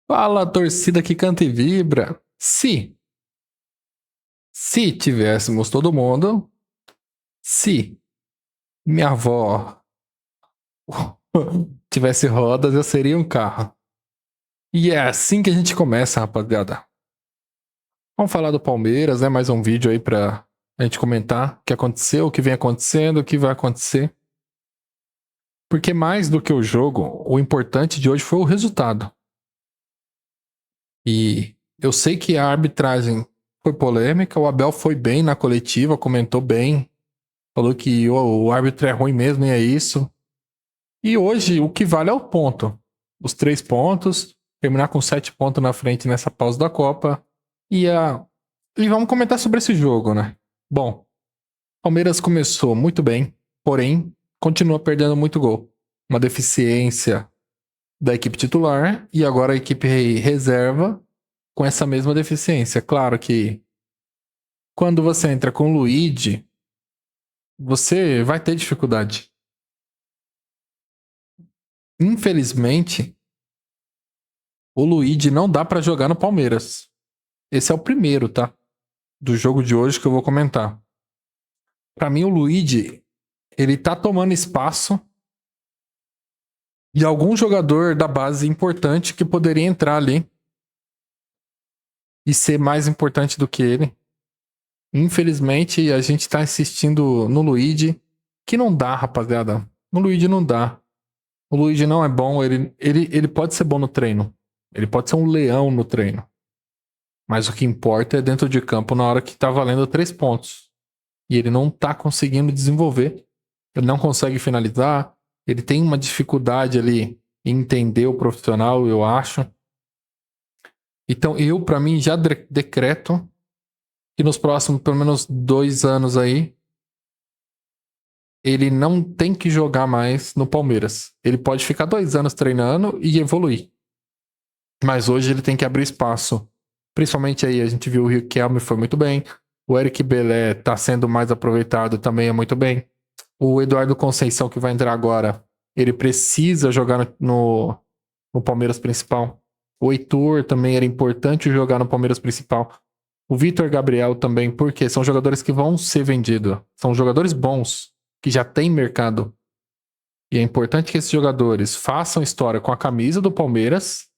Fala, torcida que canta e vibra. Se tivéssemos todo mundo, se minha avó tivesse rodas, eu seria um carro. E é assim que a gente começa, rapaziada. Vamos falar do Palmeiras, né? Mais um vídeo aí pra a gente comentar o que aconteceu, o que vem acontecendo, o que vai acontecer. Porque mais do que o jogo, o importante de hoje foi o resultado. E eu sei que a arbitragem foi polêmica, o Abel foi bem na coletiva, comentou bem, falou que o árbitro é ruim mesmo e é isso. E hoje o que vale é o ponto. Os 3 pontos, terminar com 7 pontos na frente nessa pausa da Copa. E vamos comentar sobre esse jogo, né? Bom, Palmeiras começou muito bem, porém continua perdendo muito gol. Uma deficiência da equipe titular e agora a equipe reserva com essa mesma deficiência. Claro que quando você entra com o Luigi, você vai ter dificuldade. Infelizmente, o Luigi não dá pra jogar no Palmeiras. Esse é o primeiro, tá? Do jogo de hoje que eu vou comentar. Pra mim, o Luigi, ele tá tomando espaço de algum jogador da base importante que poderia entrar ali e ser mais importante do que ele. Infelizmente, a gente tá insistindo no Luigi, que não dá, rapaziada. O Luigi não dá. O Luigi não é bom, ele pode ser bom no treino. Ele pode ser um leão no treino. Mas o que importa é dentro de campo na hora que tá valendo 3 pontos. E ele não tá conseguindo desenvolver. Ele não consegue finalizar. Ele tem uma dificuldade ali em entender o profissional, eu acho. Então eu, pra mim, já decreto que nos próximos, pelo menos 2 anos aí, ele não tem que jogar mais no Palmeiras. Ele pode ficar 2 anos treinando e evoluir. Mas hoje ele tem que abrir espaço. Principalmente aí, a gente viu o Riquelme foi muito bem. O Eric Belé tá sendo mais aproveitado também é muito bem. O Eduardo Conceição, que vai entrar agora, ele precisa jogar no Palmeiras principal. O Heitor também era importante jogar no Palmeiras principal. O Vitor Gabriel também, porque são jogadores que vão ser vendidos. São jogadores bons, que já têm mercado. E é importante que esses jogadores façam história com a camisa do Palmeiras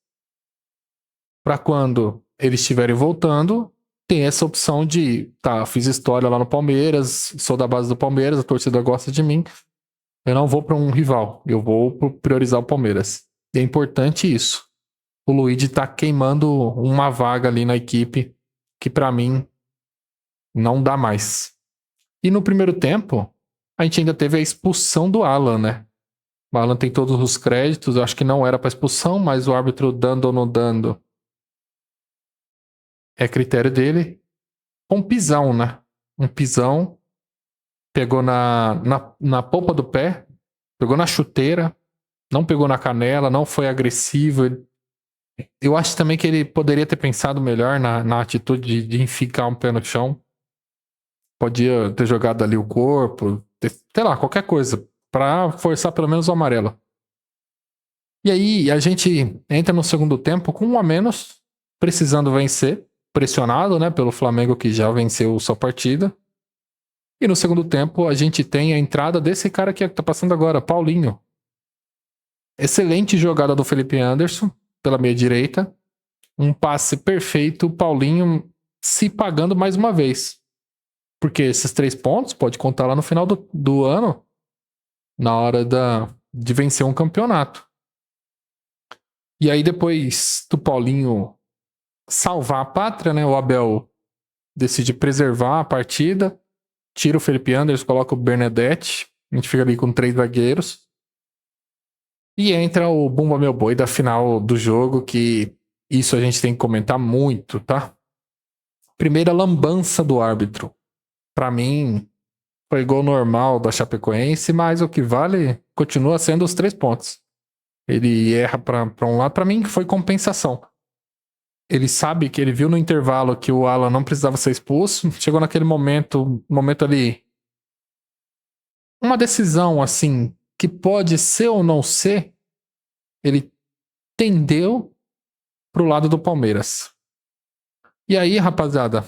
para quando eles estiverem voltando, tem essa opção de, tá, fiz história lá no Palmeiras, sou da base do Palmeiras, a torcida gosta de mim, eu não vou para um rival, eu vou priorizar o Palmeiras. E é importante isso. O Luigi tá queimando uma vaga ali na equipe que para mim não dá mais. E no primeiro tempo, a gente ainda teve a expulsão do Alan, né? O Alan tem todos os créditos, eu acho que não era para expulsão, mas o árbitro dando ou não dando é critério dele. Um pisão, né? Um pisão, pegou na polpa do pé, pegou na chuteira, não pegou na canela, não foi agressivo. Eu acho também que ele poderia ter pensado melhor na atitude de enficar um pé no chão. Podia ter jogado ali o corpo, sei lá, qualquer coisa, pra forçar pelo menos o amarelo. E aí a gente entra no segundo tempo com 1 a menos, precisando vencer, pressionado, né, pelo Flamengo que já venceu sua partida. E no segundo tempo a gente tem a entrada desse cara que tá passando agora, Paulinho. Excelente jogada do Felipe Anderson pela meia direita. Um passe perfeito, o Paulinho se pagando mais uma vez. Porque esses 3 pontos pode contar lá no final do ano, na hora de vencer um campeonato. E aí depois do Paulinho salvar a pátria, né? O Abel decide preservar a partida, tira o Felipe Anderson, coloca o Bernadetti. A gente fica ali com 3 zagueiros. E entra o Bumba Meu Boi da final do jogo, que isso a gente tem que comentar muito, tá? Primeira lambança do árbitro. Pra mim, foi gol normal da Chapecoense, mas o que vale continua sendo os 3 pontos. Ele erra pra um lado, pra mim foi compensação. Ele sabe que ele viu no intervalo que o Alan não precisava ser expulso, chegou naquele momento ali, uma decisão assim, que pode ser ou não ser, ele tendeu pro lado do Palmeiras. E aí, rapaziada,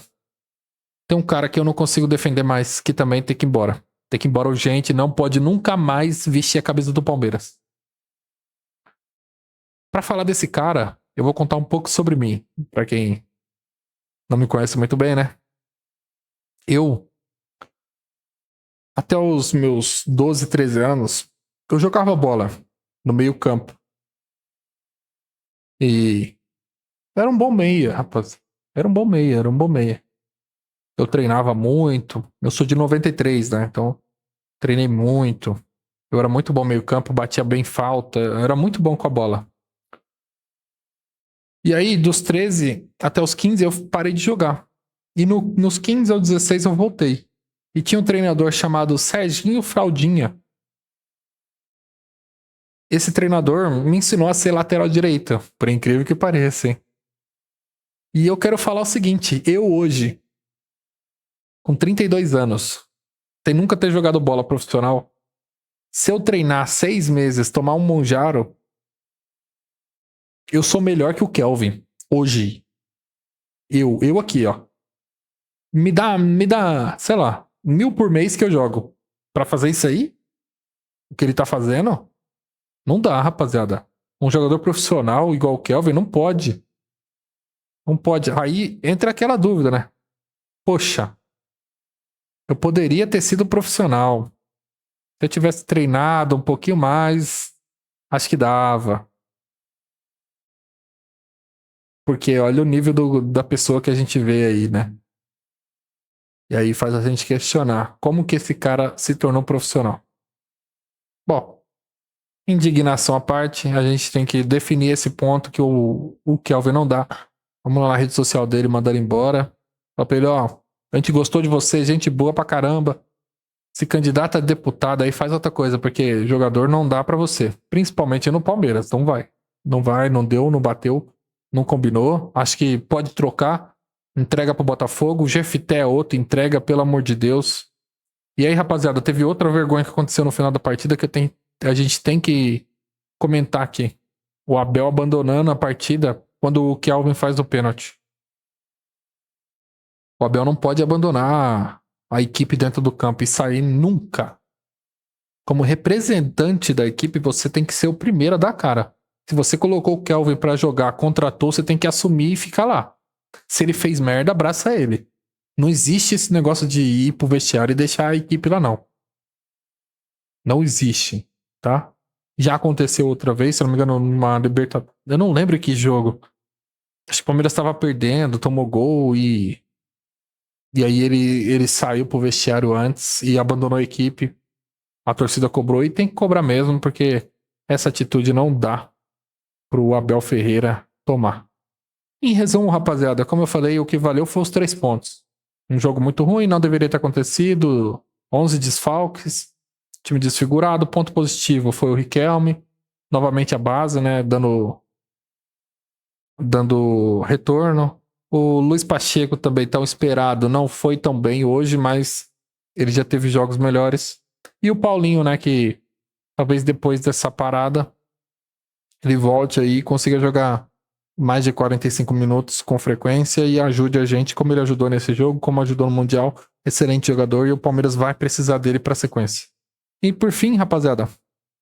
tem um cara que eu não consigo defender mais, que também tem que ir embora. Tem que ir embora urgente, não pode nunca mais vestir a camisa do Palmeiras. Pra falar desse cara, eu vou contar um pouco sobre mim. Pra quem não me conhece muito bem, né? Eu, até os meus 12, 13 anos, eu jogava bola no meio campo. E era um bom meia, rapaz. Era um bom meia, era um bom meia. Eu treinava muito. Eu sou de 93, né? Então, treinei muito. Eu era muito bom meio campo, batia bem falta. Eu era muito bom com a bola. E aí, dos 13 até os 15, eu parei de jogar. E nos 15 aos 16 eu voltei. E tinha um treinador chamado Serginho Fraldinha. Esse treinador me ensinou a ser lateral direita, por incrível que pareça, hein? E eu quero falar o seguinte, eu hoje, com 32 anos, sem nunca ter jogado bola profissional, se eu treinar 6 meses, tomar um Monjaro, eu sou melhor que o Kelvin, hoje. Eu aqui, ó. Me dá, sei lá, 1.000 por mês que eu jogo. Pra fazer isso aí, o que ele tá fazendo, não dá, rapaziada. Um jogador profissional igual o Kelvin não pode. Não pode. Aí entra aquela dúvida, né? Poxa, eu poderia ter sido profissional. Se eu tivesse treinado um pouquinho mais, acho que dava. Porque olha o nível da pessoa que a gente vê aí, né? E aí faz a gente questionar como que esse cara se tornou profissional. Bom, indignação à parte, a gente tem que definir esse ponto que o Kelvin não dá. Vamos lá na rede social dele, mandar ele embora. Fala pra ele, ó, a gente gostou de você, gente boa pra caramba. Se candidata a deputado aí faz outra coisa, porque jogador não dá pra você. Principalmente no Palmeiras, não vai. Não vai, não deu, não bateu, não combinou. Acho que pode trocar, entrega pro Botafogo. O Jefité é outro, entrega, pelo amor de Deus. E aí, rapaziada, teve outra vergonha que aconteceu no final da partida que a gente tem que comentar aqui. O Abel abandonando a partida quando o Kelvin faz o pênalti. O Abel não pode abandonar a equipe dentro do campo e sair nunca. Como representante da equipe, você tem que ser o primeiro a dar a cara. Se você colocou o Kelvin pra jogar, contratou, você tem que assumir e ficar lá. Se ele fez merda, abraça ele. Não existe esse negócio de ir pro vestiário e deixar a equipe lá, não. Não existe, tá? Já aconteceu outra vez, se não me engano, numa Libertadores. Eu não lembro que jogo. Acho que o Palmeiras estava perdendo, tomou gol e aí ele saiu pro vestiário antes e abandonou a equipe. A torcida cobrou e tem que cobrar mesmo, porque essa atitude não dá pro Abel Ferreira tomar. Em resumo, rapaziada, como eu falei, o que valeu foi os 3 pontos. Um jogo muito ruim, não deveria ter acontecido. 11 desfalques, time desfigurado. Ponto positivo foi o Riquelme. Novamente a base, né, dando retorno. O Luiz Pacheco também tão esperado, não foi tão bem hoje, mas ele já teve jogos melhores. E o Paulinho, né, que talvez depois dessa parada ele volte aí e consiga jogar mais de 45 minutos com frequência e ajude a gente como ele ajudou nesse jogo, como ajudou no Mundial. Excelente jogador e o Palmeiras vai precisar dele para a sequência. E por fim, rapaziada,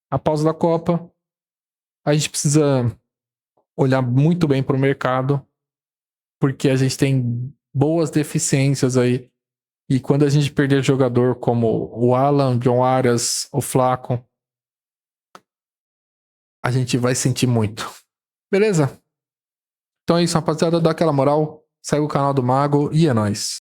a pausa da Copa, a gente precisa olhar muito bem para o mercado, porque a gente tem boas deficiências aí. E quando a gente perder jogador como o Alan, John Arias, o Flaco, a gente vai sentir muito. Beleza? Então é isso, rapaziada. Dá aquela moral. Segue o canal do Mago e é nóis.